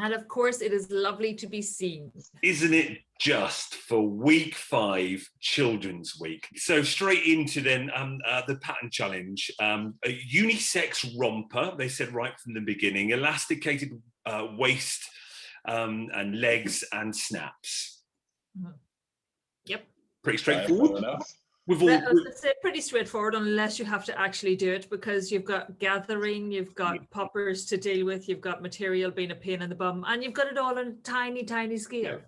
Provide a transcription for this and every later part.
And of course, it is lovely to be seen. Isn't it just for week 5, Children's Week? So straight into then the pattern challenge. A unisex romper, they said right from the beginning, elasticated waist and legs and snaps. Yep. Pretty straightforward. It's pretty straightforward unless you have to actually do it, because you've got gathering, you've got poppers to deal with, you've got material being a pain in the bum, and you've got it all on a tiny, tiny scale.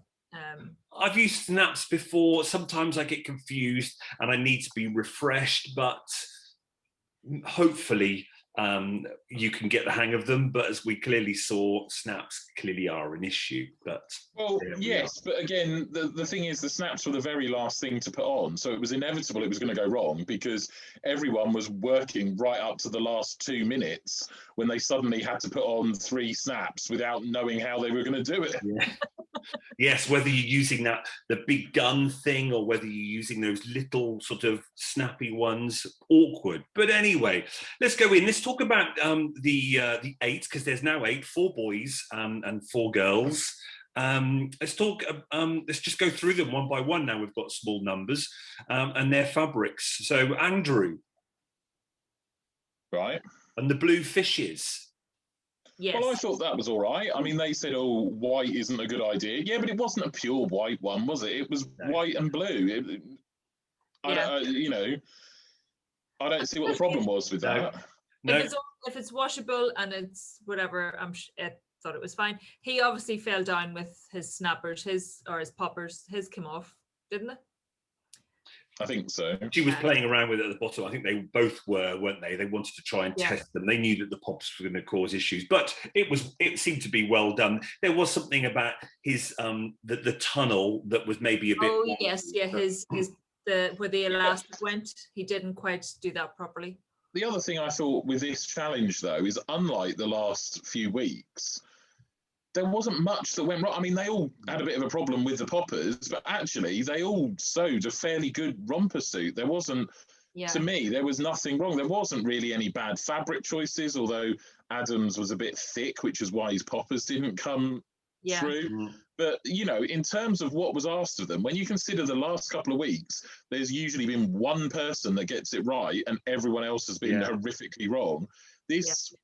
I've used snaps before. Sometimes I get confused and I need to be refreshed, but hopefully you can get the hang of them. But as we clearly saw, snaps clearly are an issue. But yes, but again, the thing is, the snaps were the very last thing to put on, so it was inevitable it was going to go wrong, because everyone was working right up to the last 2 minutes when they suddenly had to put on 3 snaps without knowing how they were going to do it. Yes, whether you're using the big gun thing or whether you're using those little sort of snappy ones, awkward. But anyway, let's go in. Let's talk about the 8, because there's now 8, 4 boys and 4 girls. Let's just go through them one by one now. We've got small numbers and their fabrics. So Andrew. Right. And the blue fishes. Yes. Well, I thought that was all right. I mean, they said, oh, white isn't a good idea. Yeah, but it wasn't a pure white one, was it? It was white and blue. I don't see what the problem was with that. No. If it's washable and it's whatever, I thought it was fine. He obviously fell down with his snappers, his poppers. His came off, didn't it? I think so. She was playing around with it at the bottom. I think they both were, weren't they? They wanted to try and test them. They knew that the pops were going to cause issues, but it seemed to be well done. There was something about his the tunnel that was maybe a bit. Oh yes, yeah. Where the elastic went, he didn't quite do that properly. The other thing I thought with this challenge, though, is unlike the last few weeks, there wasn't much that went wrong. I mean, they all had a bit of a problem with the poppers, but actually they all sewed a fairly good romper suit. There wasn't, to me, there was nothing wrong. There wasn't really any bad fabric choices, although Adam's was a bit thick, which is why his poppers didn't come through. But, in terms of what was asked of them, when you consider the last couple of weeks, there's usually been one person that gets it right and everyone else has been horrifically wrong. This...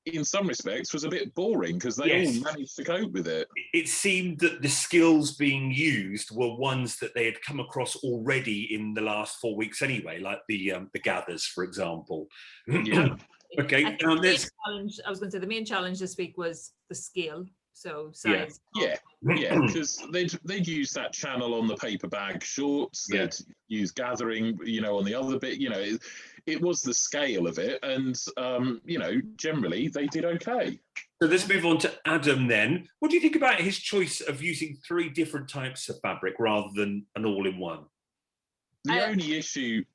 in some respects, was a bit boring because they all managed to cope with it. It seemed that the skills being used were ones that they had come across already in the last 4 weeks anyway, like the gathers, for example. Okay. I was going to say the main challenge this week was the scale. So size. Because they'd use that channel on the paper bag shorts. They'd use gathering, on the other bit. It was the scale of it, and generally they did okay. So let's move on to Adam then. What do you think about his choice of using 3 different types of fabric rather than an all-in-one? The only issue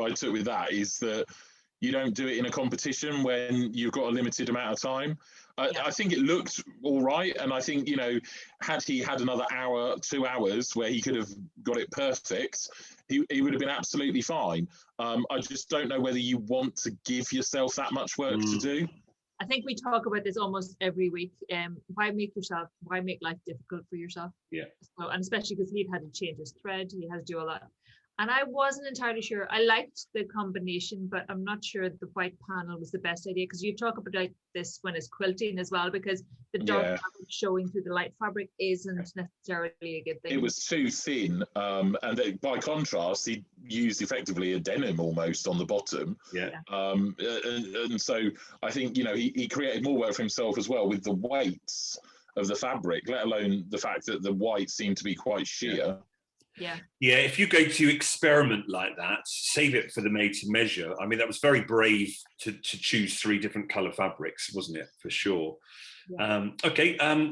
I took with that is that you don't do it in a competition when you've got a limited amount of time. I think it looked all right, and I think, had he had another hour, 2 hours where he could have got it perfect, he would have been absolutely fine. I just don't know whether you want to give yourself that much work to do. I think we talk about this almost every week. Why make life difficult for yourself? Yeah. So, and especially because he'd had to change his thread, he has to do all that. And I wasn't entirely sure. I liked the combination, but I'm not sure the white panel was the best idea, because you talk about this when it's quilting as well, because the dark fabric showing through the light fabric isn't necessarily a good thing. It was too thin, and by contrast, he used effectively a denim almost on the bottom. And so I think, he created more work for himself as well with the weights of the fabric, let alone the fact that the white seemed to be quite sheer. Yeah, if you go to experiment like that, save it for the made to measure. I mean, that was very brave to choose 3 different colour fabrics, wasn't it? For sure.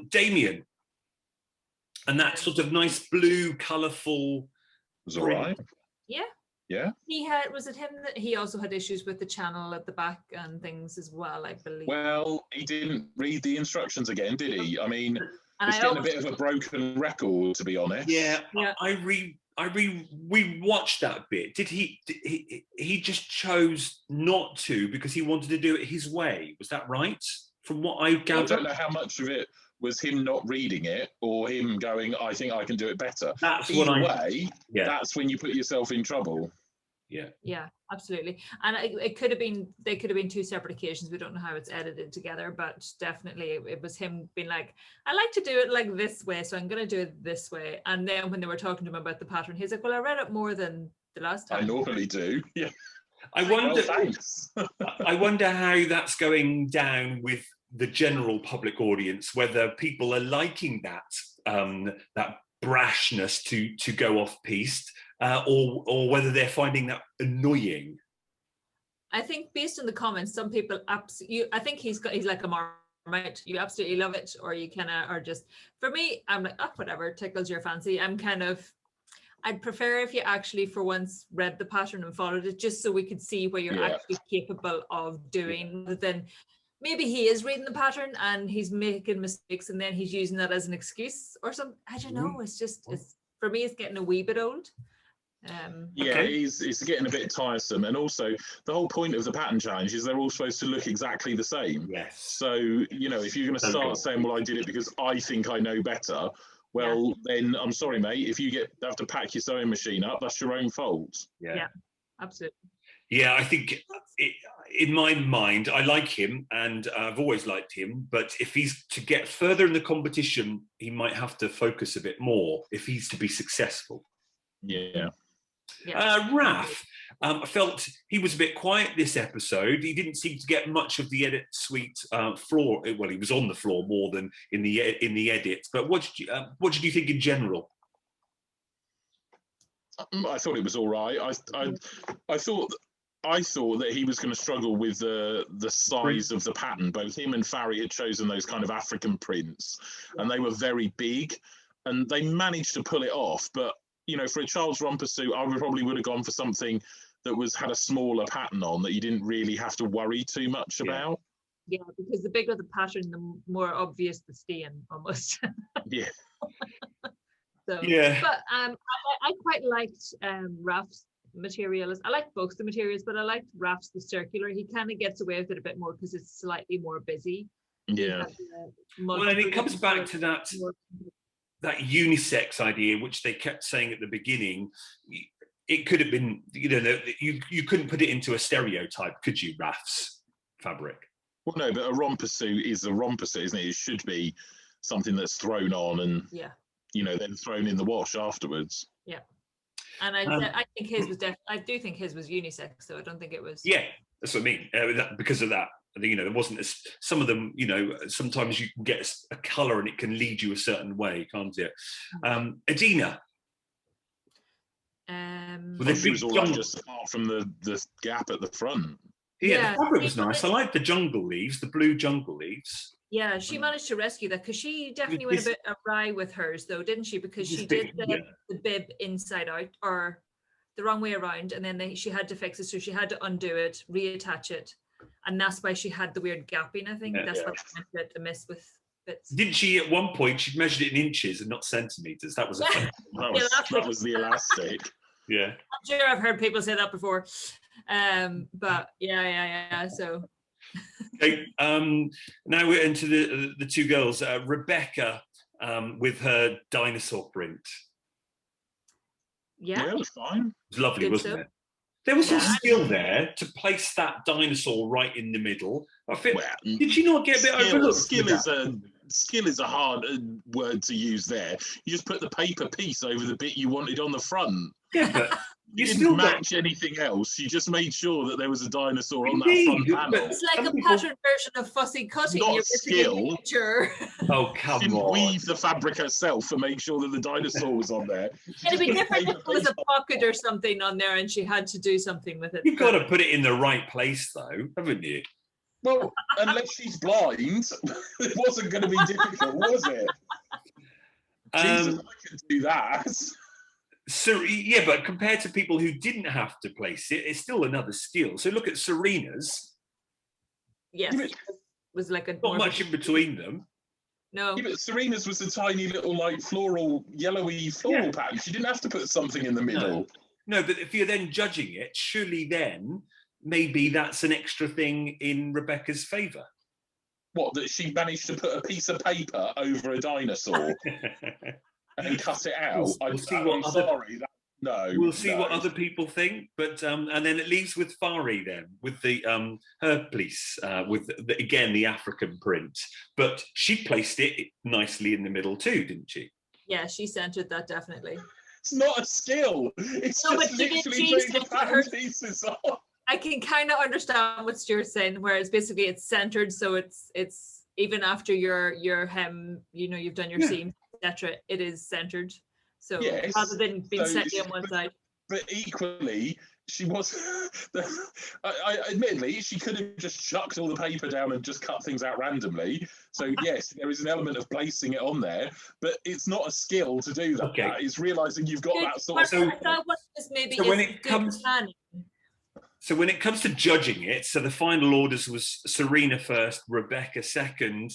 Damien. And that sort of nice blue, colourful. Was all right. Yeah. Was it him that he also had issues with the channel at the back and things as well, I believe? Well, he didn't read the instructions again, did he? I mean, it's getting a bit of a broken record, to be honest. We watched that bit. Did he just chose not to because he wanted to do it his way? Was that right? From what I gathered, I don't know how much of it was him not reading it or him going, I think I can do it better. That's Either what way, that's when you put yourself in trouble. Yeah, absolutely. And it could have been, they could have been two separate occasions. We don't know how it's edited together, but definitely it was him being like, I like to do it like this way, so I'm going to do it this way. And then when they were talking to him about the pattern, he's like, well, I read it more than the last time. I normally do. Yeah. I wonder. Well, thanks. I wonder how that's going down with the general public audience. Whether people are liking that that brashness to go off piste, or whether they're finding that annoying. I think based on the comments, some people absolutely. I think he's like a Marmite. You absolutely love it, or you kind of are just. For me, I'm like, oh, whatever tickles your fancy. I'm kind of. I'd prefer if you actually, for once, read the pattern and followed it, just so we could see what you're actually capable of doing. Rather than maybe he is reading the pattern and he's making mistakes, and then he's using that as an excuse or something. I don't know. It's just, for me, it's getting a wee bit old. It's getting a bit tiresome, and also the whole point of the pattern challenge is they're all supposed to look exactly the same. Yes. So if you're going to start saying, well, I did it because I think I know better, well, then I'm sorry, mate. If you have to pack your sewing machine up, that's your own fault. Yeah, absolutely. Yeah, I think in my mind, I like him, and I've always liked him. But if he's to get further in the competition, he might have to focus a bit more if he's to be successful. Yeah. Raf, I felt he was a bit quiet this episode. He didn't seem to get much of the edit suite floor. Well, he was on the floor more than in the edit. But what did you think in general? I thought it was all right. I thought that he was going to struggle with the size of the pattern. Both him and Farry had chosen those kind of African prints, and they were very big, and they managed to pull it off. But for a child's romper suit, I probably would have gone for something that had a smaller pattern on that you didn't really have to worry too much about. Yeah, because the bigger the pattern, the more obvious the stain almost. Yeah. But I quite liked Raf's material. I like both the materials, but I liked Raf's the circular. He kind of gets away with it a bit more because it's slightly more busy. Yeah. Well, and it comes back to that unisex idea, which they kept saying at the beginning. It could have been, you couldn't put it into a stereotype, could you, Raf's fabric? Well, no, but a romper suit is a romper suit, isn't it? It should be something that's thrown on and, then thrown in the wash afterwards. Yeah. And I think his was I do think his was unisex, so I don't think it was. Yeah, that's what I mean. Because of that. I think, there wasn't some of them, sometimes you can get a colour and it can lead you a certain way, can't it? Adina. She was all right, just apart from the gap at the front. Yeah, the fabric was nice. I like the jungle leaves, the blue jungle leaves. Yeah, she managed to rescue that because she definitely went a bit awry with hers, though, didn't she? Because she did the bib inside out or the wrong way around, and then she had to fix it, so she had to undo it, reattach it. And that's why she had the weird gapping, I think. That's what meant to miss with bits. Didn't she, at one point, she'd measured it in inches and not centimetres? That was that was the elastic. Yeah. I'm sure I've heard people say that before. But so. Okay, now we're into the two girls. Rebecca with her dinosaur print. Yeah, it was fine. It was lovely, wasn't it? There was some skill there to place that dinosaur right in the middle. I think. Well, did you not get a bit overlooked? Skill is a hard word to use there. You just put the paper piece over the bit you wanted on the front. Yeah, but you didn't match anything else. You just made sure that there was a dinosaur on that front panel. It's like a pattern version of fussy cutting. Not skill. Oh, come didn't on. Weave the fabric herself and make sure that the dinosaur was on there. It'd be different if there was a pocket or something on there and she had to do something with it. You've got to put it in the right place, though, haven't you? Well, unless she's blind, it wasn't going to be difficult, was it? Jesus, I can do that. So yeah, but compared to people who didn't have to place it, it's still another skill. So look at Serena's. Yes, it was like not much in between them. No, but Serena's was a tiny little yellowy floral pattern. She didn't have to put something in the middle. No, but if you're then judging it, surely then maybe that's an extra thing in Rebecca's favour. What, that she managed to put a piece of paper over a dinosaur and cut it out? We'll see what other... sorry. No. We'll see what other people think, but and then it leaves with Fari then, with the her police, with again the African print, but she placed it nicely in the middle too, didn't she? Yeah, she centered that definitely. It's not a skill. It's just literally putting the pattern pieces on. I can kind of understand what Stuart's saying, whereas basically it's centered, so it's even after your hem, you know, you've done your seam, etc. It is centered. So yes, rather than being set on one side. But equally, she was. Admittedly, she could have just chucked all the paper down and just cut things out randomly. So yes, there is an element of placing it on there, but it's not a skill to do that. Okay. It's realizing you've got that sort of. So when it comes. Planning. So when it comes to judging it, so the final orders was Serena first, Rebecca second,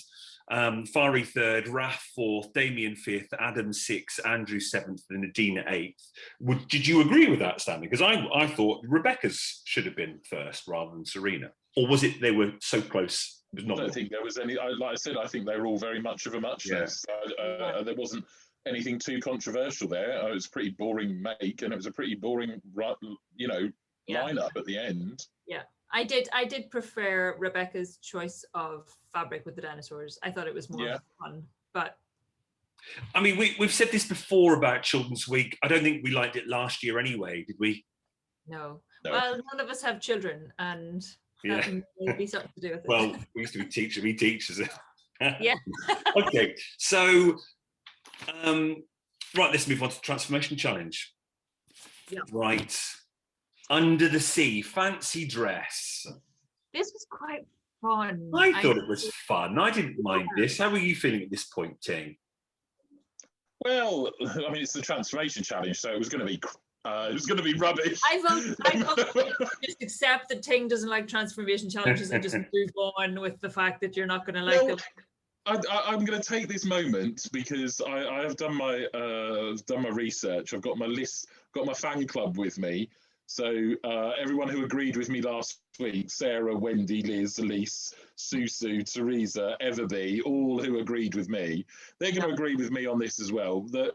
Fari third, Raf fourth, Damien fifth, Adam sixth, Andrew seventh, and Adina eighth. Did you agree with that, Stanley? Because I thought Rebecca's should have been first rather than Serena. Or was it they were so close? I don't think there was any. Like I said, I think they were all very much of a muchness. Yeah. There wasn't anything too controversial there. It was a pretty boring make, and it was a pretty boring, you know, lineup at the end. Yeah. I did prefer Rebecca's choice of fabric with the dinosaurs. I thought it was more fun, but I mean, we've said this before about Children's Week. I don't think we liked it last year anyway, did we? No. Well, none of us have children, and maybe something to do with it. Well, we used to be teachers. Yeah. Okay, so right, let's move on to the Transformation Challenge. Yeah. Right. Under the Sea, fancy dress. This was quite fun. I thought it was fun. I didn't mind this. How were you feeling at this point, Ting? Well, I mean, it's the Transformation Challenge, so it was going to be rubbish. I vote just accept that Ting doesn't like transformation challenges and just move on with the fact that you're not going to like them. I'm going to take this moment because I have done my research. I've got my list, got my fan club with me. So everyone who agreed with me last week, Sarah, Wendy, Liz, Elise, Susu, Teresa, Everbee, all who agreed with me, they're going to agree with me on this as well, that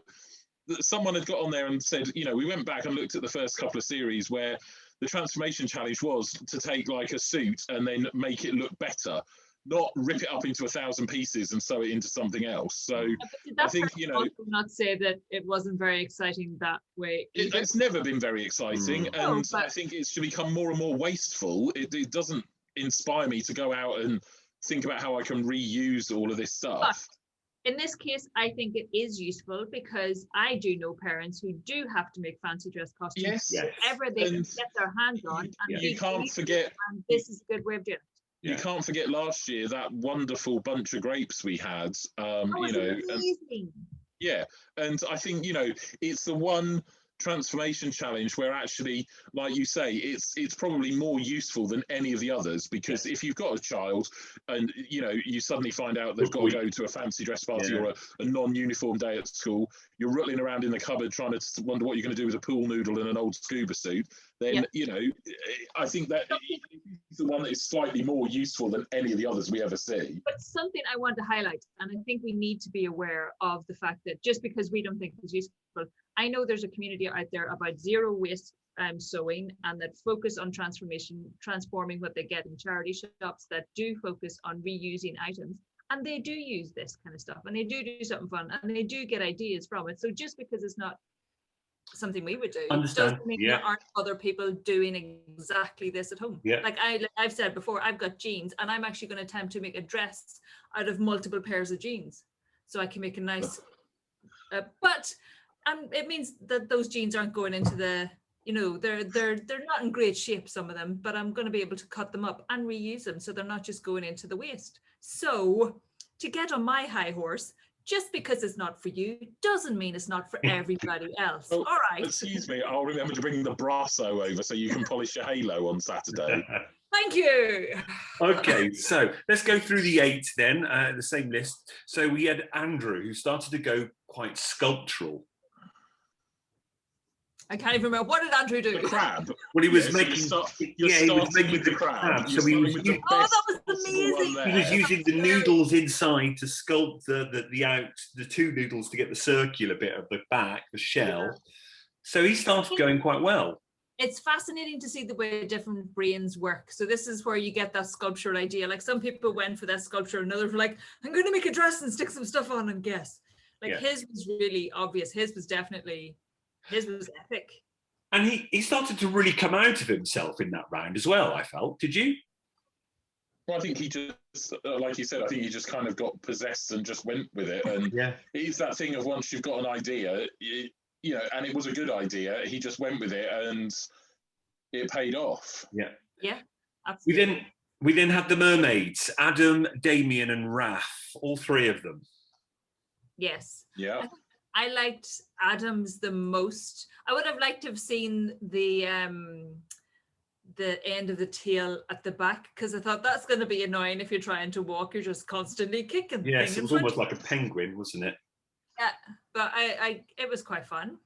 someone had got on there and said, you know, we went back and looked at the first couple of series where the transformation challenge was to take like a suit and then make it look better, not rip it up into 1,000 pieces and sew it into something else. So I think, you know, not say that it wasn't very exciting that way. It's never been very exciting, and I think it's to become more and more wasteful. It doesn't inspire me to go out and think about how I can reuse all of this stuff. But in this case, I think it is useful because I do know parents who do have to make fancy dress costumes. Yes. Whatever they can get their hands on. And you can't forget. And this is a good way of doing it. You can't forget last year that wonderful bunch of grapes we had. You know, amazing. And I think, you know, it's the one transformation challenge where actually, like you say, it's probably more useful than any of the others, because if you've got a child and, you know, you suddenly find out they've got to go to a fancy dress party or a non-uniform day at school, you're riddling around in the cupboard trying to wonder what you're going to do with a pool noodle and an old scuba suit, then, you know, I think that is the one that is slightly more useful than any of the others we ever see. But something I want to highlight, and I think we need to be aware of the fact that just because we don't think it's useful, I know there's a community out there about zero waste sewing and that focus on transforming what they get in charity shops that do focus on reusing items. And they do use this kind of stuff and they do something fun and they do get ideas from it. So just because it's not something we would do doesn't mean there aren't other people doing exactly this at home. Like I've said before, I've got jeans and I'm actually going to attempt to make a dress out of multiple pairs of jeans so I can make a nice but it means that those jeans aren't going into the, you know, they're not in great shape, some of them, but I'm going to be able to cut them up and reuse them so they're not just going into the waste. So to get on my high horse, just because it's not for you doesn't mean it's not for everybody else. All right. Excuse me, I'll remember to bring the brasso over so you can polish your halo on Saturday. Thank you. Okay, so let's go through the 8 then, the same list. So we had Andrew, who started to go quite sculptural. I can't even remember. What did Andrew do? The crab. Well, he was So making. he was making starting with the crab. So he was. Oh, that was amazing. He was using the noodles inside to sculpt the two noodles to get the circular bit of the back, the shell. Yeah. So he started going quite well. It's fascinating to see the way different brains work. So this is where you get that sculptural idea. Like some people went for that sculpture, and others were like, I'm going to make a dress and stick some stuff on and guess. Like his was really obvious. His was epic. And he started to really come out of himself in that round as well, I felt. Did you? Well, I think he just, like you said, I think he just kind of got possessed and just went with it. And it's that thing of once you've got an idea, you know, and it was a good idea, he just went with it and it paid off. Yeah. Yeah, absolutely. We then had the mermaids, Adam, Damien and Raph, all three of them. Yes. Yeah. I liked Adam's the most. I would have liked to have seen the end of the tail at the back, because I thought that's going to be annoying if you're trying to walk, you're just constantly kicking. Yes, it was almost like a penguin, wasn't it? Yeah, but it was quite fun.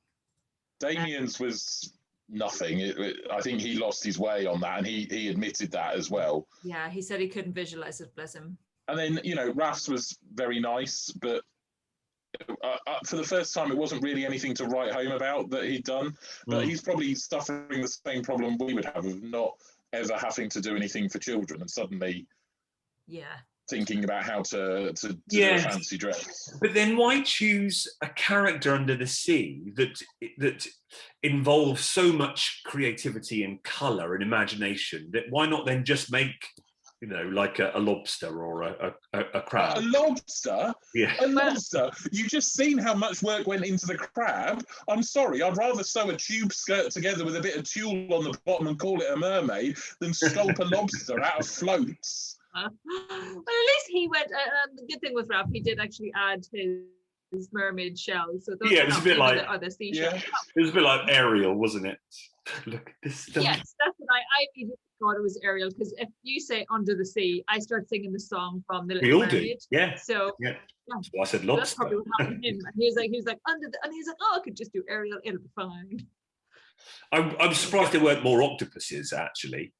Damien's was nothing. I think he lost his way on that, and he admitted that as well. Yeah, he said he couldn't visualize it, bless him. And then, you know, Raph's was very nice, but for the first time, it wasn't really anything to write home about that he'd done. But he's probably suffering the same problem we would have of not ever having to do anything for children and suddenly thinking about how to do a fancy dress. But then why choose a character under the sea that involves so much creativity and colour and imagination? That why not then just make, you know, like a lobster or a crab? A lobster? Yeah. A lobster? You just seen how much work went into the crab. I'm sorry, I'd rather sew a tube skirt together with a bit of tulle on the bottom and call it a mermaid than sculpt a lobster out of floats. Well, at least he went. The good thing with Raph, he did actually add his mermaid shell. So it was a bit like the seashell. It was a bit like Ariel, wasn't it? Look at this stuff. Yes, that's what I immediately thought it was Ariel, because if you say Under the Sea, I start singing the song from the Little Mermaid. Yeah. So well, I said lobster. That's probably what happened to him. And he was like under the, and he's like, oh, I could just do Ariel, it'll be fine. I'm surprised there weren't more octopuses actually.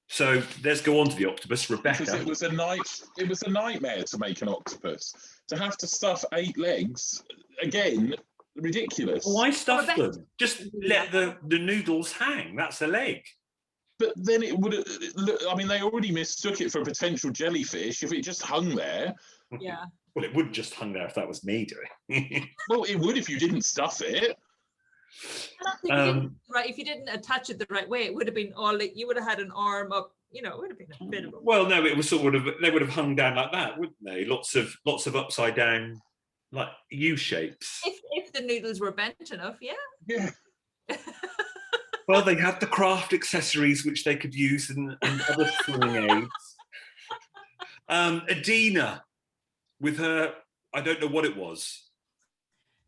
So let's go on to the octopus, Rebecca. Because it was a nightmare to make an octopus. To have to stuff 8 legs, again, ridiculous. Why stuff them? Just let the noodles hang. That's a leg. But then it would, I mean, they already mistook it for a potential jellyfish if it just hung there. Yeah. Well, it would just hung there if that was me doing. Well, it would if you didn't stuff it. If you didn't attach it the right way, it would have been you would have had an arm up, you know, it would have been a bit of a... Well, no, it was sort of, they would have hung down like that, wouldn't they? Lots of upside down, like U shapes. If the noodles were bent enough, Yeah. Well, they had the craft accessories which they could use and other sewing aids. Adina, with her, I don't know what it was.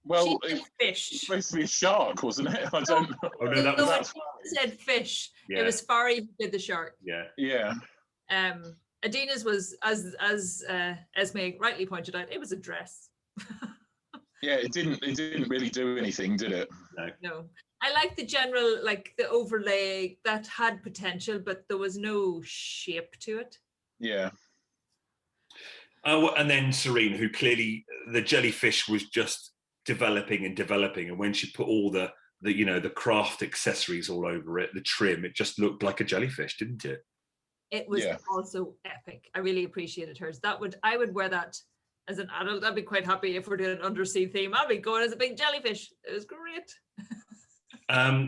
Well, she said fish. It's supposed to be a shark, wasn't it? I don't know. Oh no, that was. She said fish. Yeah. It was Farry who did the shark. Yeah. Yeah. Adina's was, as Esme rightly pointed out, it was a dress. Yeah, it didn't really do anything, did it? No. I like the general, like the overlay that had potential, but there was no shape to it. Yeah. And then Serena, who clearly the jellyfish was just developing, and when she put all the craft accessories all over it, the trim, it just looked like a jellyfish, didn't it? It was also epic. I really appreciated hers. I would wear that as an adult. I'd be quite happy if we're doing an undersea theme. I'd be going as a big jellyfish. It was great.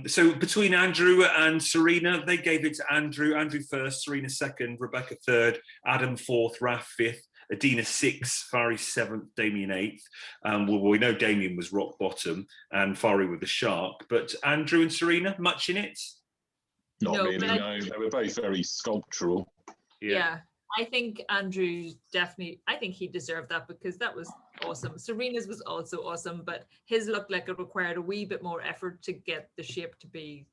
So between Andrew and Serena, they gave it to Andrew. Andrew first, Serena second, Rebecca third, Adam fourth, Raph fifth, Adina sixth, Fari seventh, Damien eighth. We know Damien was rock bottom and Fari with the shark, but Andrew and Serena, much in it? Not really, no. They were both very sculptural. Yeah. I think Andrew definitely, I think he deserved that because that was awesome. Serena's was also awesome, but his looked like it required a wee bit more effort to get the shape to be,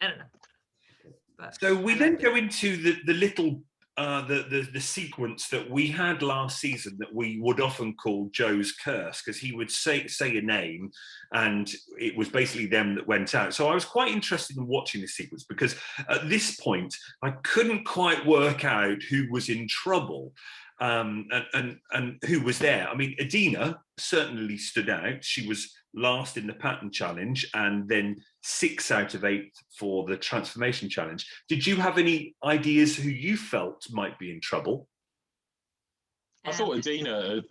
I don't know. But so we then go into the little the sequence that we had last season that we would often call Joe's curse, because he would say a name and it was basically them that went out. So I was quite interested in watching this sequence because at this point I couldn't quite work out who was in trouble. And who was there. I mean, Adina certainly stood out. She was last in the pattern challenge and then 6 out of 8 for the transformation challenge. Did you have any ideas who you felt might be in trouble? I thought Adina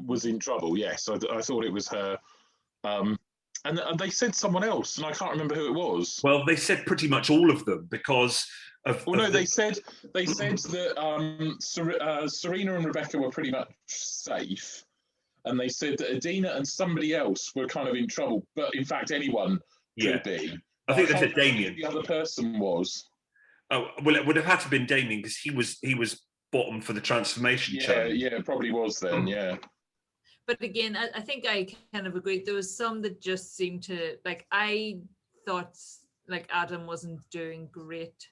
was in trouble, yes. I thought it was her. And they said someone else, and I can't remember who it was. Well, they said pretty much all of them because they said that Serena and Rebecca were pretty much safe, and they said that Adina and somebody else were kind of in trouble. But in fact, anyone could be. I think they said Damien. The other person was. Oh well, it would have had to have been Damien because he was bottom for the transformation challenge. Yeah, probably was then. Yeah. But again, I think I kind of agree. There was some that just seemed to, like, I thought like Adam wasn't doing great.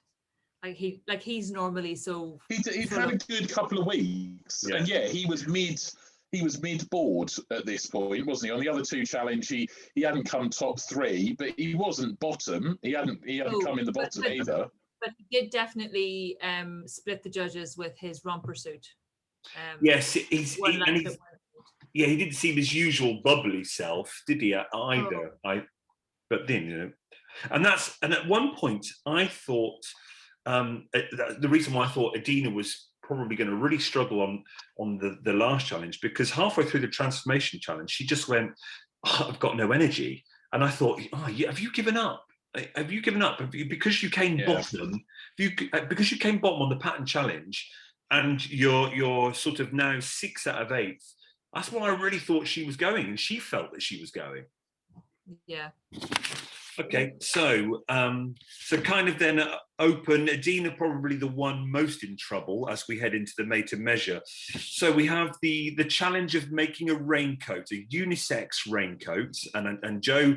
Like he's normally so. He'd had a good couple of weeks, and he was mid board at this point, wasn't he? On the other 2 challenge, he hadn't come top 3, but he wasn't bottom. He hadn't come in the bottom either. But he did definitely split the judges with his romper suit. Yes, he didn't seem his usual bubbly self, did he? Either. But then and at one point I thought. The reason why I thought Adina was probably going to really struggle on the last challenge, because halfway through the transformation challenge, she just went, I've got no energy. And I thought, have you given up? Have you given up? Because you came bottom, because you came bottom on the pattern challenge and you're sort of now 6 out of 8. That's why I really thought she was going, and she felt that she was going. Yeah. Okay, so kind of then open, Adina probably the one most in trouble as we head into the made to measure. So we have the challenge of making a raincoat, a unisex raincoat, and Joe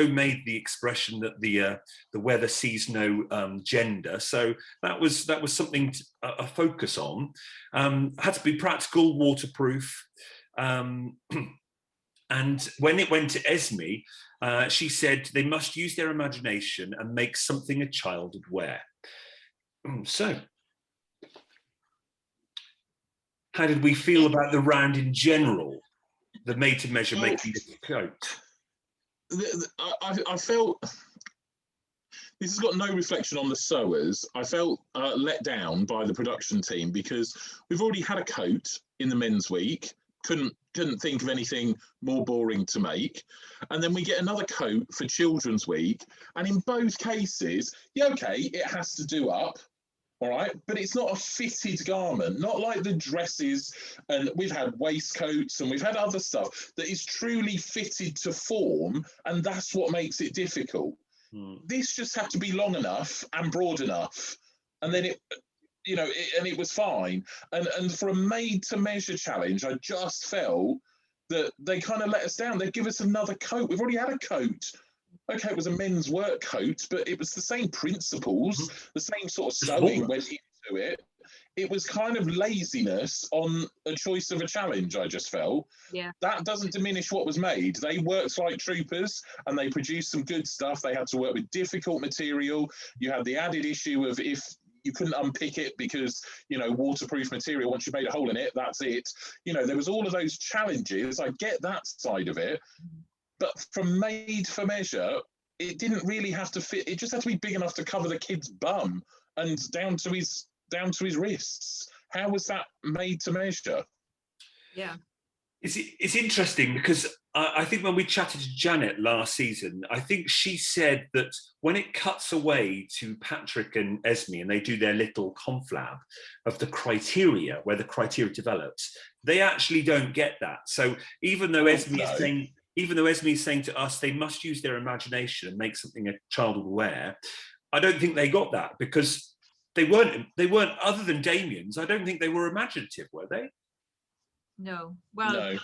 made the expression that the weather sees no gender. So that was something a focus on. Had to be practical, waterproof. And when it went to Esme, she said they must use their imagination and make something a child would wear. So, how did we feel about the round in general? The made to measure making the coat. I felt this has got no reflection on the sewers. I felt let down by the production team because we've already had a coat in the men's week. Couldn't think of anything more boring to make. And then we get another coat for Children's Week. And in both cases, it has to do up, all right? But it's not a fitted garment, not like the dresses. And we've had waistcoats and we've had other stuff that is truly fitted to form. And that's what makes it difficult. This just had to be long enough and broad enough. And then it was fine. And for a made-to-measure challenge, I just felt that they kind of let us down. They'd give us another coat. We've already had a coat. Okay, it was a men's work coat, but it was the same principles, the same sort of sewing went into it. It was kind of laziness on a choice of a challenge, I just felt. Yeah. That doesn't diminish what was made. They worked like troopers and they produced some good stuff. They had to work with difficult material. You had the added issue of if you couldn't unpick it because, waterproof material, once you made a hole in it, that's it. There was all of those challenges. I get that side of it. But from made for measure, it didn't really have to fit. It just had to be big enough to cover the kid's bum and down to his wrists. How was that made to measure? Yeah. It's interesting because I think when we chatted to Janet last season, I think she said that when it cuts away to Patrick and Esme and they do their little conflab of the criteria, where the criteria develops, they actually don't get that. So even though Esme is saying to us they must use their imagination and make something a child will wear, I don't think they got that because they weren't other than Damien's, I don't think they were imaginative, were they? No. Well, no.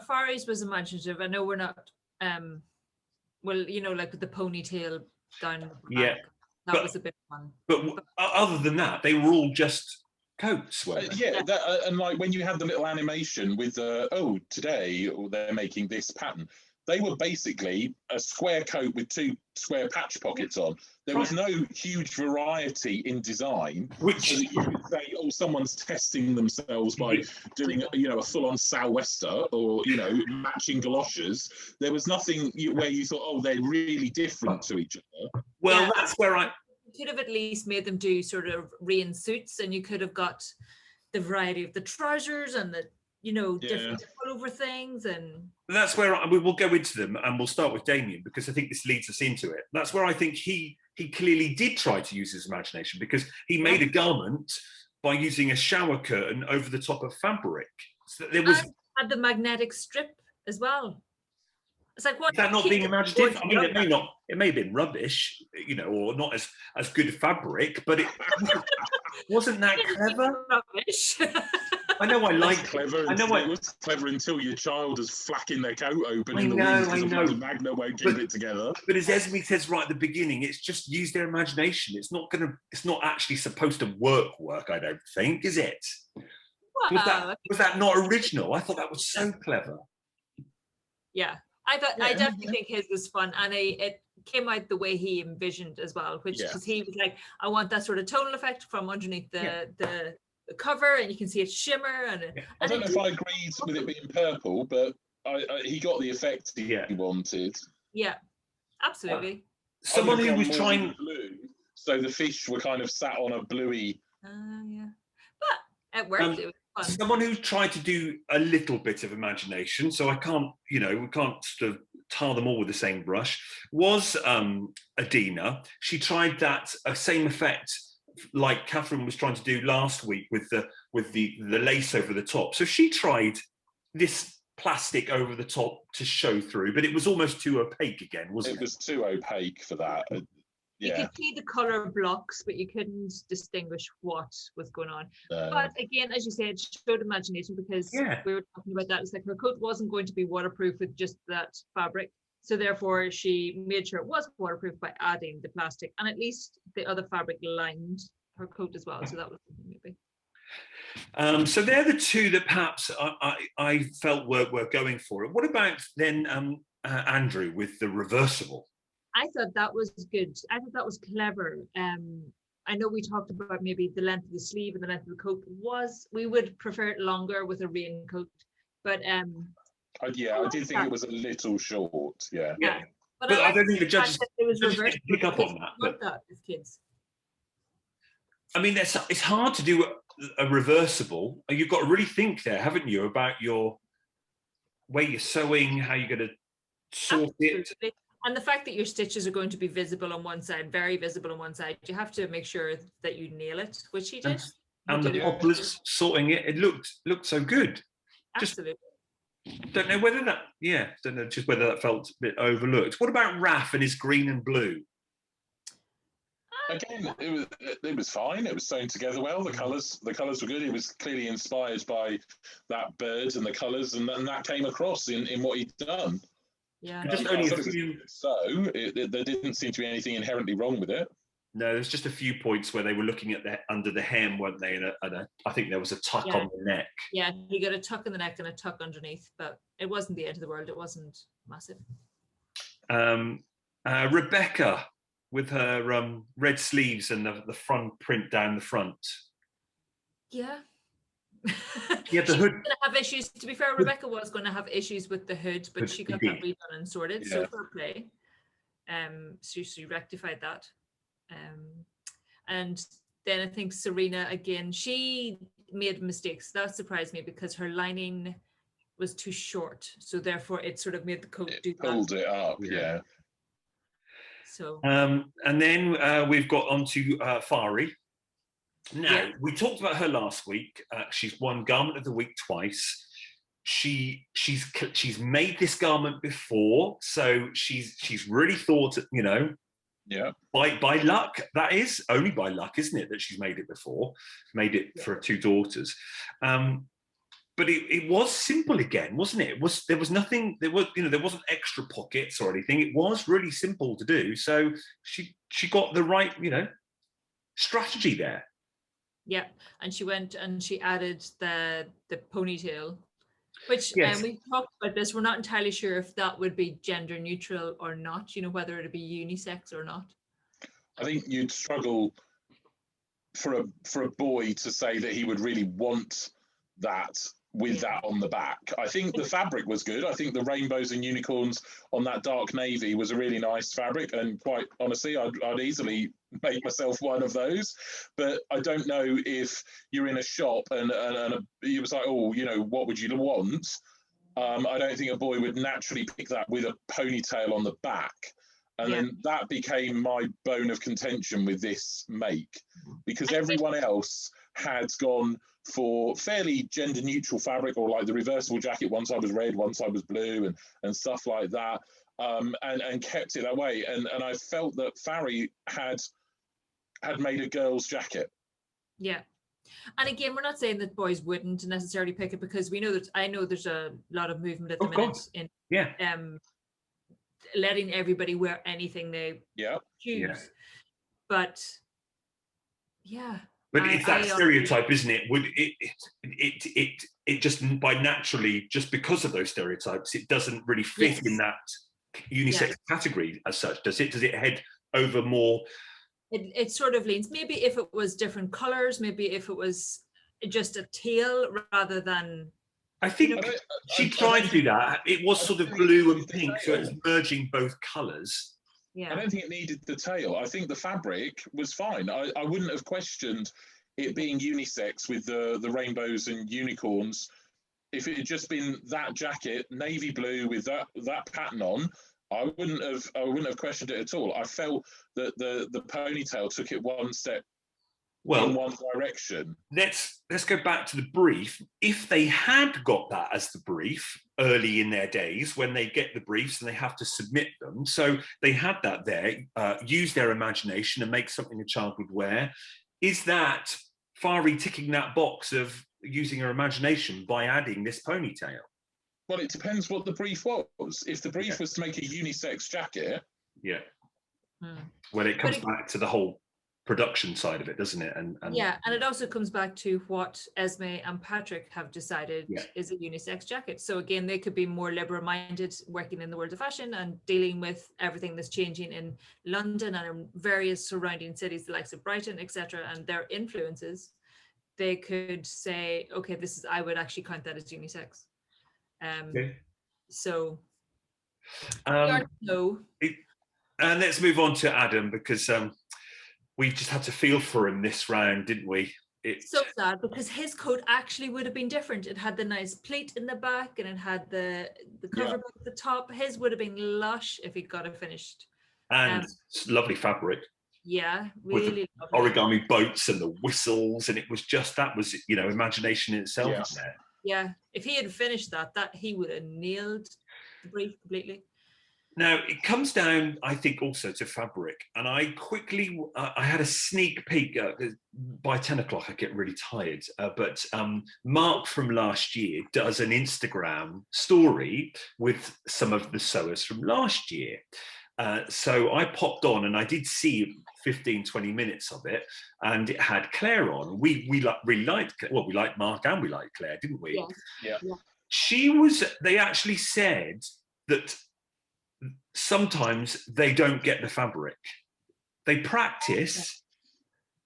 Fari's was imaginative. I know we're not, like with the ponytail down. Yeah. That was a bit fun. But other than that, they were all just coats, weren't they? Yeah, and like when you had the little animation with today they're making this pattern. They were basically a square coat with 2 square patch pockets on. There was no huge variety in design, Which so that you could say, oh, someone's testing themselves by doing, a full-on sou'wester or, matching galoshes. There was nothing where you thought, oh, they're really different to each other. Well, that's where You could have at least made them do sort of rain suits, and you could have got the variety of the trousers and the different pullover things, and that's where we will go into them, and we'll start with Damien because I think this leads us into it. That's where I think he clearly did try to use his imagination, because he made a garment by using a shower curtain over the top of fabric. So there was had the magnetic strip as well. It's like, what? Is that not being imaginative? I mean, it may have been rubbish, or not as good fabric, but it wasn't that clever. Rubbish. I know I like clever. It was clever until your child is flacking their coat open in the wind because the magnet won't keep it together. But as Esme says right at the beginning, it's just use their imagination. It's not actually supposed to work. I don't think, is it? Wow. Was that not original? I thought that was so clever. Yeah. I definitely think his was fun, and it came out the way he envisioned as well, because he was like, I want that sort of tonal effect from underneath the cover, and you can see it shimmer. I don't know if I agreed with it being purple, but he got the effect he wanted. Yeah, absolutely. Someone who was trying blue, so the fish were kind of sat on a bluey. But it worked. It was fun. Someone who tried to do a little bit of imagination, so I can't, we can't sort of tar them all with the same brush, was Adina. She tried that same effect like Catherine was trying to do last week with the lace over the top. So she tried this plastic over the top to show through, but it was almost too opaque again, wasn't it? It was too opaque for that. You could see the colour blocks, but you couldn't distinguish what was going on. But again, as you said, it showed imagination, because we were talking about that. It's like her coat wasn't going to be waterproof with just that fabric. So therefore, she made sure it was waterproof by adding the plastic, and at least the other fabric lined her coat as well. So that was something maybe. So they're the two that perhaps I felt were going for it. What about then Andrew with the reversible? I thought that was good. I thought that was clever. I know we talked about maybe the length of the sleeve and the length of the coat. We would prefer it longer with a raincoat, but I did think it was a little short. Yeah. But I don't think the judges didn't pick up on that. But as kids. I mean, it's hard to do a reversible. You've got to really think there, haven't you, about your way you're sewing, how you're going to sort it. And the fact that your stitches are going to be visible on one side, very visible on one side, you have to make sure that you nail it, which he did. And the poplars sorting it looked so good. Absolutely. Don't know whether that felt a bit overlooked. What about Raph and his green and blue? Again, it was fine. It was sewn together well. The colours were good. It was clearly inspired by that bird and the colours, and that came across in what he'd done. Yeah. Just only a few. So there didn't seem to be anything inherently wrong with it. No, there's just a few points where they were looking at under the hem, weren't they? And I think there was a tuck on the neck. Yeah, he got a tuck in the neck and a tuck underneath, but it wasn't the end of the world. It wasn't massive. Rebecca with her red sleeves and the front print down the front. Yeah. Yeah, the hood. Going to have issues. To be fair, Rebecca was going to have issues with the hood, but she got that redone and sorted. So fair play. So she rectified that. And then I think Serena again, she made mistakes. That surprised me because her lining was too short, so therefore it sort of made the coat do that. Pulled it up, yeah. So. And then we've got onto Fari. Now, we talked about her last week. She's won Garment of the Week twice. She's made this garment before, so she's really thought, by luck, that is only by luck, isn't it, that she's made it before, made it for her two daughters. But it was simple again, wasn't it? There wasn't extra pockets or anything. It was really simple to do. So she she got the right, strategy there. Yeah, and she went and she added the ponytail, which Yes. we talked about this. We're not entirely sure if that would be gender neutral or not. Whether it'd be unisex or not. I think you'd struggle for a boy to say that he would really want that with that on the back. I think the fabric was good. I think the rainbows and unicorns on that dark navy was a really nice fabric, and quite honestly, I'd easily make myself one of those. But I don't know if you're in a shop and it was like, oh, what would you want? I don't think a boy would naturally pick that with a ponytail on the back. And then that became my bone of contention with this make, because everyone else had gone for fairly gender neutral fabric, or like the reversible jacket, one side was red, one side was blue, and stuff like that, and kept it that way. And I felt that Farry had made a girl's jacket. Yeah. And again, we're not saying that boys wouldn't necessarily pick it, because we know that I know there's a lot of movement at the minute in letting everybody wear anything they choose. But but it's that stereotype, isn't it? Would it just by naturally, just because of those stereotypes, it doesn't really fit in that unisex category as such, does it? Does it head over more? It sort of leans, maybe if it was different colors, maybe if it was just a tail rather than. I think she tried to do that. It was sort of blue and pink, so it was merging both colours. Yeah. I don't think it needed the tail. I think the fabric was fine. I wouldn't have questioned it being unisex with the rainbows and unicorns if it had just been that jacket, navy blue with that pattern on. I wouldn't have questioned it at all. I felt that the ponytail took it one step in one direction. Let's go back to the brief. If they had got that as the brief early in their days, when they get the briefs and they have to submit them, so they had that there, use their imagination and make something a child would wear. Is that Farry ticking that box of using her imagination by adding this ponytail? Well, it depends what the brief was. If the brief was to make a unisex jacket, well, it comes back to the whole production side of it, doesn't it? And it also comes back to what Esme and Patrick have decided is a unisex jacket. So again, they could be more liberal-minded, working in the world of fashion and dealing with everything that's changing in London and in various surrounding cities, the likes of Brighton, etc., and their influences. They could say, okay, I would actually count that as unisex. So and let's move on to Adam, because we just had to feel for him this round, didn't we? It's so sad, because his coat actually would have been different. It had the nice pleat in the back and it had the cover back at the top. His would have been lush if he'd got it finished. And lovely fabric. Yeah, really lovely. Origami boats and the whistles, and it was just, that was, imagination in itself. Yeah, if he had finished that he would have nailed the brief completely. Now, it comes down, I think, also to fabric. And I quickly, I had a sneak peek. By 10 o'clock, I get really tired. But Mark from last year does an Instagram story with some of the sewers from last year. So I popped on and I did see 15, 20 minutes of it, and it had Claire on. We really liked Claire. Well, we liked Mark and we liked Claire, didn't we? Yeah. They actually said that sometimes they don't get the fabric. They practice,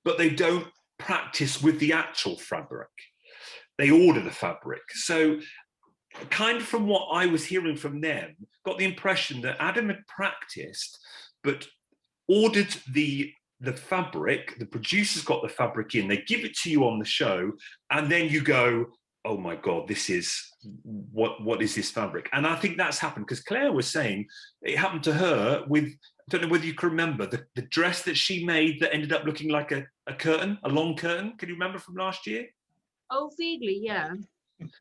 but they don't practice with the actual fabric. They order the fabric. So kind of from what I was hearing from them, got the impression that Adam had practiced, but ordered the fabric. The producers got the fabric in, they give it to you on the show, and then you go, oh my God, this is, what is this fabric? And I think that's happened, because Claire was saying it happened to her with, I don't know whether you can remember, the dress that she made that ended up looking like a curtain, a long curtain. Can you remember from last year? Oh, vaguely, yeah.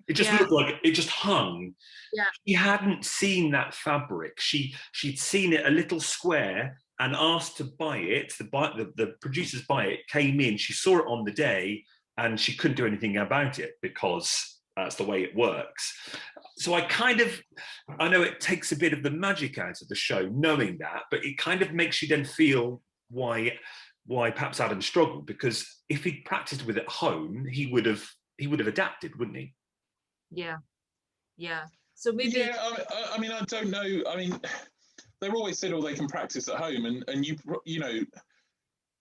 It just looked like it just hung. Yeah. She hadn't seen that fabric. She'd seen it a little square and asked to buy it. The producers buy it, came in, she saw it on the day, and she couldn't do anything about it because that's the way it works. So I know it takes a bit of the magic out of the show knowing that, but it kind of makes you then feel why perhaps Adam struggled, because if he'd practiced with it at home, he would have adapted, wouldn't he? Yeah. So maybe. Yeah, I mean, I don't know. I mean, they're always said, oh, they can practice at home, and you know,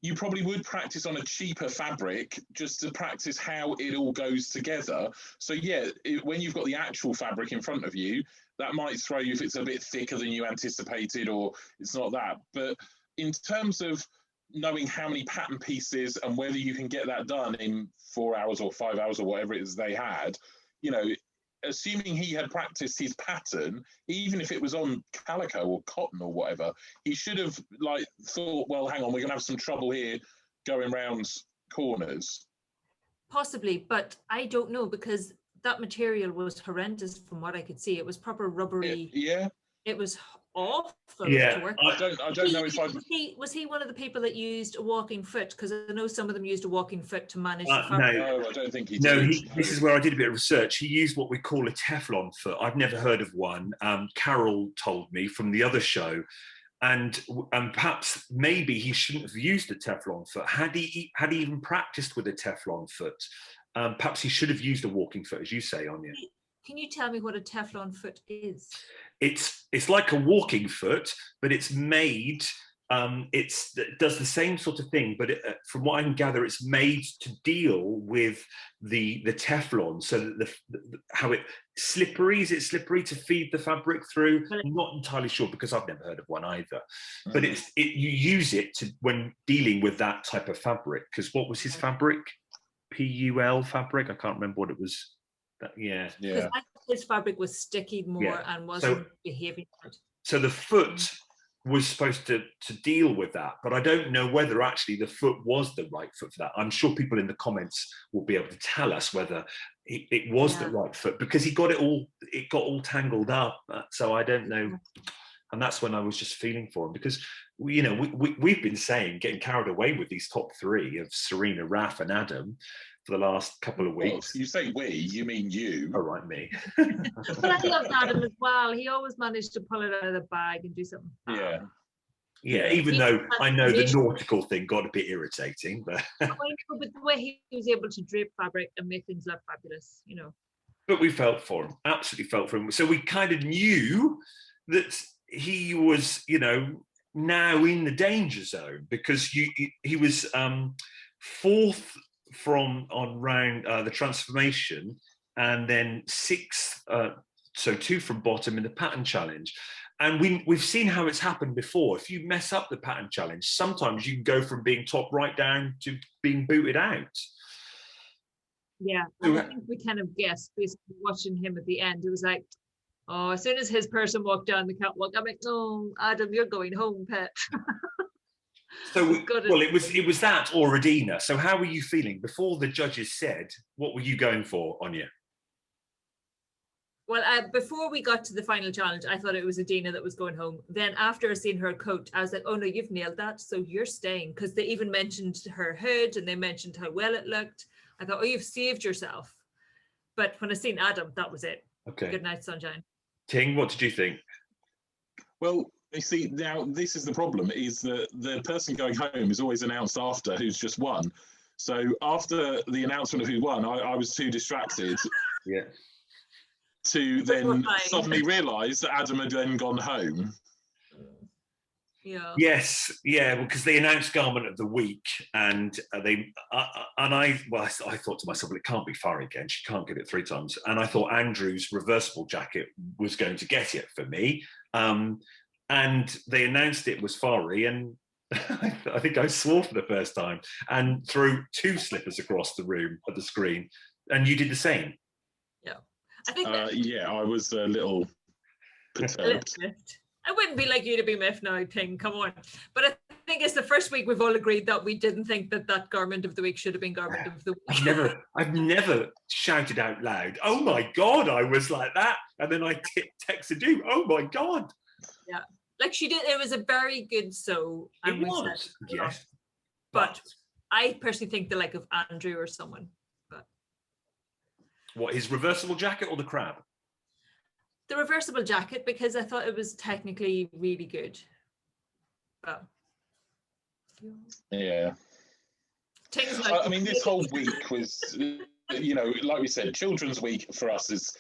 you probably would practice on a cheaper fabric just to practice how it all goes together. So yeah, when you've got the actual fabric in front of you, that might throw you if it's a bit thicker than you anticipated, or it's not that. But in terms of knowing how many pattern pieces and whether you can get that done in 4 hours or 5 hours or whatever it is they had, you know, assuming he had practiced his pattern, even if it was on calico or cotton or whatever, he should have like thought, well, hang on, we're gonna have some trouble here going round corners. Possibly, but I don't know, because that material was horrendous from what I could see. It was proper rubbery. Yeah. It was awful Yeah, to work. I don't know if was he one of the people that used a walking foot? Because I know some of them used a walking foot to manage the no. fabric. No, I don't think he did. No, this is where I did a bit of research. He used what we call a Teflon foot. I've never heard of one. Carol told me from the other show, and perhaps maybe he shouldn't have used a Teflon foot. Had he even practiced with a Teflon foot, perhaps he should have used a walking foot, as you say, Anya. Can you tell me what a Teflon foot is? It's like a walking foot, but it's made. It does the same sort of thing, but from what I can gather, it's made to deal with the Teflon, so that how it slippery. Is it slippery to feed the fabric through? I'm not entirely sure, because I've never heard of one either. But you use it when dealing with that type of fabric. Because what was his fabric? PUL fabric. I can't remember what it was. Yeah. Because his fabric was sticky more and wasn't behaving right. So the foot was supposed to deal with that, but I don't know whether actually the foot was the right foot for that. I'm sure people in the comments will be able to tell us whether it was the right foot, because it got all tangled up. So I don't know. And that's when I was just feeling for him, because you know, we've been saying, getting carried away with these top three of Serena, Raf and Adam for the last couple of weeks. Well, you say we, you mean you. Oh, right, me. But I loved Adam as well. He always managed to pull it out of the bag and do something. Yeah, even though I know the nautical thing got a bit irritating, but but the way he was able to drape fabric and make things look fabulous, you know. But we felt for him, absolutely felt for him. So we kind of knew that he was, you know, now in the danger zone, because he was fourth on round the transformation, and then sixth, so 2 from bottom in the pattern challenge. And we've seen how it's happened before. If you mess up the pattern challenge, sometimes you can go from being top right down to being booted out. Yeah, I think we kind of guessed, basically watching him at the end. It was like, oh, as soon as his person walked down the catwalk, I'm like, oh, Adam, you're going home, pet. So, well, it was that or Adina. So how were you feeling before the judges said? What were you going for, Anya? Well, before we got to the final challenge, I thought it was Adina that was going home. Then after seeing her coat, I was like, oh no, you've nailed that. So you're staying, because they even mentioned her hood and they mentioned how well it looked. I thought, oh, you've saved yourself. But when I seen Adam, that was it. Okay. Good night, sunshine. Ting, what did you think? Well, you see, now this is the problem, is that the person going home is always announced after who's just won. So after the announcement of who won, I was too distracted to then suddenly realise that Adam had then gone home. Yeah. Yes, yeah, because they announced Garment of the Week, and I thought to myself, well, it can't be Fari again. She can't get it 3 times. And I thought Andrew's reversible jacket was going to get it for me. And they announced it was Fari, and I think I swore for the first time and threw 2 slippers across the room at the screen. And you did the same. Yeah. I think I was a little perturbed. I wouldn't be like you to be miffed now, Ting. Come on. But I think it's the first week we've all agreed that we didn't think that Garment of the Week should have been Garment of the Week. I've never shouted out loud, oh my God, I was like that. And then I texted you, oh my God. Yeah. Like she did, it was a very good sew. It was, yes. But I personally think the like of Andrew or someone. But what, his reversible jacket or the crab? The reversible jacket, because I thought it was technically really good. But Yeah. I mean, this whole week was, you know, like we said, Children's Week for us is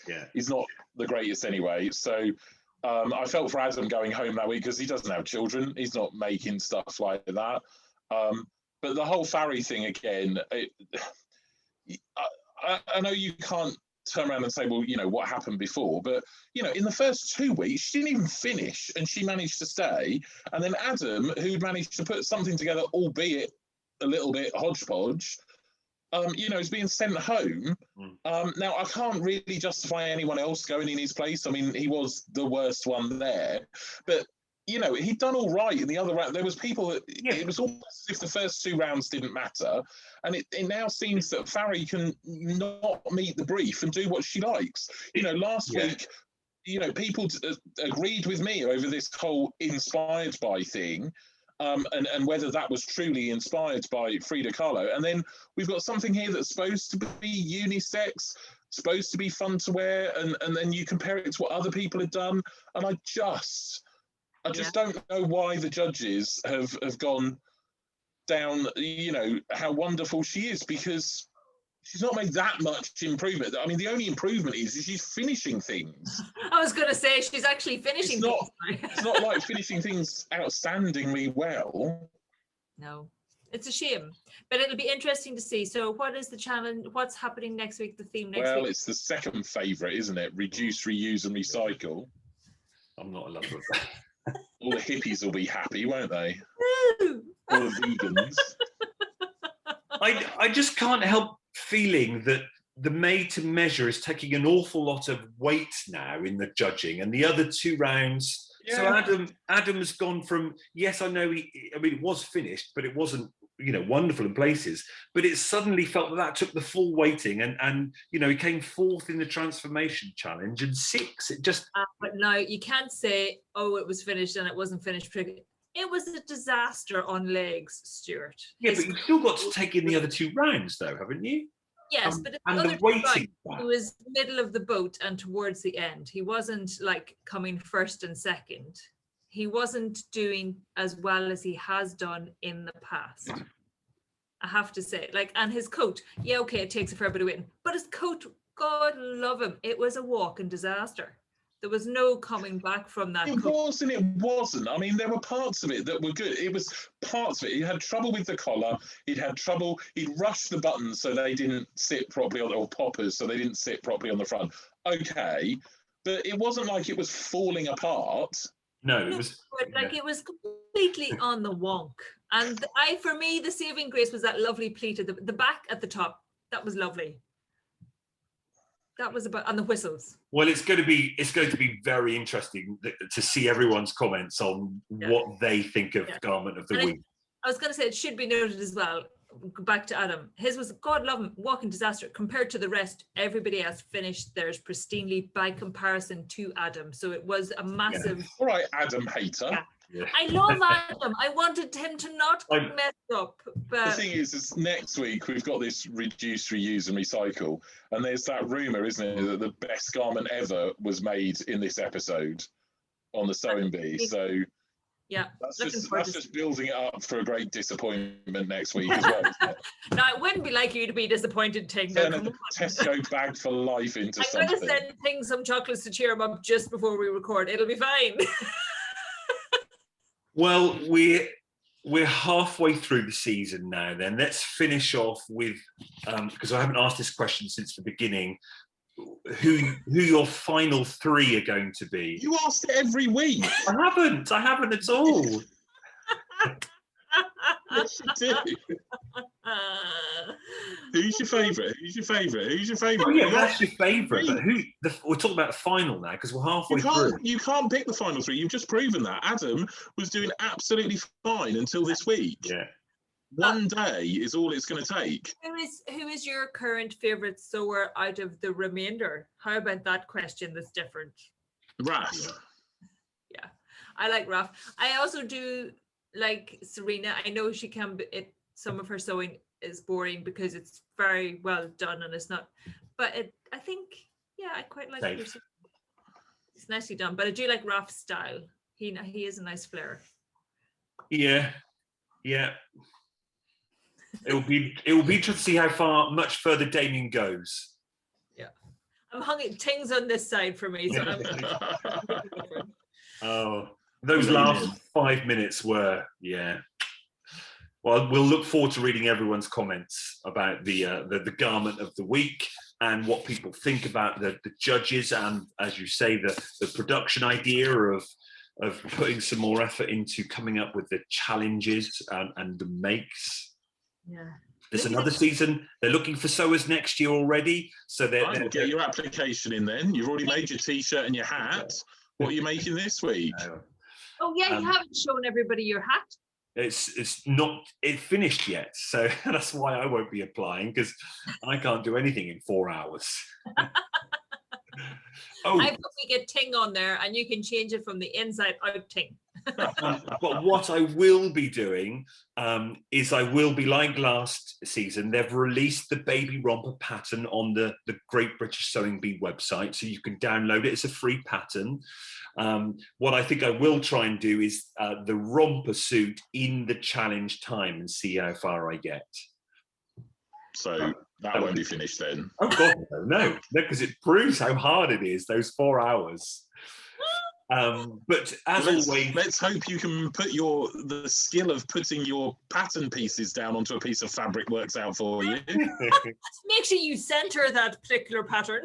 not the greatest anyway. So I felt for Adam going home that week because he doesn't have children. He's not making stuff like that. But the whole Farry thing again, I know you can't turn around and say, well, you know, what happened before? But, you know, in the first 2 weeks, she didn't even finish and she managed to stay. And then Adam, who managed to put something together, albeit a little bit hodgepodge, you know, is being sent home. Now, I can't really justify anyone else going in his place. I mean, he was the worst one there. But, you know, he'd done all right in the other round. There was people that it was almost as if the first 2 rounds didn't matter. And it now seems that Farry can not meet the brief and do what she likes. You know, last week, you know, people agreed with me over this whole inspired by thing. And whether that was truly inspired by Frida Kahlo. And then we've got something here that's supposed to be unisex, supposed to be fun to wear, and then you compare it to what other people had done. And I just don't know why the judges have gone down, you know, how wonderful she is, because she's not made that much improvement. I mean, the only improvement is she's finishing things. I was going to say she's actually finishing things. It's not like finishing things outstandingly well. No, it's a shame. But it'll be interesting to see. So what is the challenge? What's happening next week, the theme next week? Well, it's the second favourite, isn't it? Reduce, reuse and recycle. I'm not a lover of that. All the hippies will be happy, won't they? All the vegans. I just can't help feeling that the made to measure is taking an awful lot of weight now in the judging, and the other 2 rounds. So Adam has gone from, yes, I know it was finished, but it wasn't, you know, wonderful in places, but it suddenly felt that took the full weighting, and you know, he came 4th in the transformation challenge and 6th. It just but no, you can't say, oh, it was finished and it wasn't finished. It was a disaster on legs, Stuart. Yeah, but you've still got to take in the other 2 rounds, though, haven't you? Yes, but and the the weighting. He was middle of the boat and towards the end. He wasn't like coming first and second. He wasn't doing as well as he has done in the past. I have to say, like, and his coat, yeah, okay, it takes a fair bit of weight, but his coat, God love him, it was a walking disaster. There was no coming back from that. It wasn't. I mean, there were parts of it that were good. It was parts of it. He had trouble with the collar. He'd rushed the buttons so they didn't sit properly or poppers so they didn't sit properly on the front. Okay. But it wasn't like it was falling apart. No, it was. It was completely on the wonk. And for me, the saving grace was that lovely pleat at the back at the top. That was lovely. That was about, and the whistles. Well, it's going to be very interesting to see everyone's comments on what they think of Garment of the Week. I was going to say it should be noted as well. Back to Adam. His was, God love him, walking disaster. Compared to the rest, everybody else finished theirs pristinely by comparison to Adam. So it was a massive. Yeah. All right, Adam hater. Yeah. Yeah. I love Adam. I wanted him to not mess up. But the thing is next week we've got this reduce, reuse, and recycle, and there's that rumor, isn't it, that the best garment ever was made in this episode on the sewing bee. So yeah, that's just building it up for a great disappointment next week as well. Isn't it? No, it wouldn't be like you to be disappointed, Ting. Turn a Tesco bag for life into something. I'm going to send Ting some chocolates to cheer him up just before we record. It'll be fine. Well, we're halfway through the season now. Then let's finish off with, because I haven't asked this question since the beginning, who your final 3 are going to be. You asked it every week. I haven't at all. Yes, you do. Who's your favourite? Oh yeah, that's your favourite. But we're talking about the final now because we're halfway through. You can't pick the final 3. You've just proven that. Adam was doing absolutely fine until this week. Yeah. One day is all it's going to take. Who is your current favourite sewer out of the remainder? How about that question that's different? Raf. Yeah, I like Raf. I also do like Serena. I know she can be, some of her sewing is boring because it's very well done and it's not, but I think, yeah, I quite like it. It's nicely done, but I do like Raf's style. He is a nice flair. Yeah. Yeah. It will be interesting to see how much further Damien goes. Yeah. I'm hungry. Ting's on this side for me, so I'm Oh, those last 5 minutes were, yeah. Well, we'll look forward to reading everyone's comments about the garment of the week and what people think about the judges and, as you say, the production idea of putting some more effort into coming up with the challenges and the makes. Yeah. There's another season. They're looking for sewers next year already. So they'll get your application in then. You've already made your T-shirt and your hat. What are you making this week? Oh yeah, you haven't shown everybody your hat. It's not finished yet, so that's why I won't be applying, because I can't do anything in 4 hours. I hope we get Ting on there, and you can change it from the inside out, Ting. But what I will be doing is I will be, like last season, they've released the baby romper pattern on the Great British Sewing Bee website, so you can download it. It's a free pattern. What I think I will try and do is the romper suit in the challenge time and see how far I get. So that won't be finished then. Oh God, no, because it proves how hard it is, those 4 hours. But as always, let's hope you can put the skill of putting your pattern pieces down onto a piece of fabric works out for you. Make sure you center that particular pattern.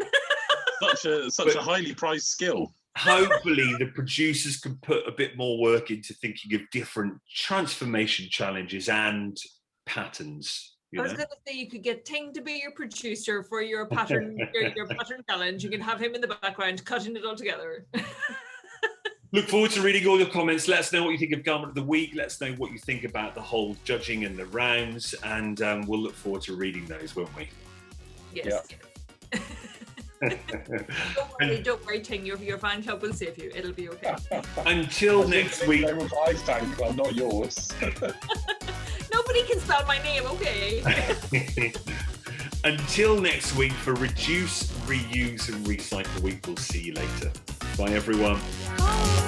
such a highly prized skill. Hopefully the producers can put a bit more work into thinking of different transformation challenges and patterns. I was going to say you could get Ting to be your producer for your pattern, your pattern challenge. You can have him in the background cutting it all together. Look forward to reading all your comments. Let us know what you think of Garment of the Week. Let us know what you think about the whole judging and the rounds, and we'll look forward to reading those, won't we? Yes. Yeah. Don't worry, Ting. Your fan club will save you. It'll be okay. Until next week. They were my fan club, not yours. Nobody can spell my name, okay? Until next week for Reduce, Reuse and Recycle Week. We'll see you later. Bye, everyone. Bye.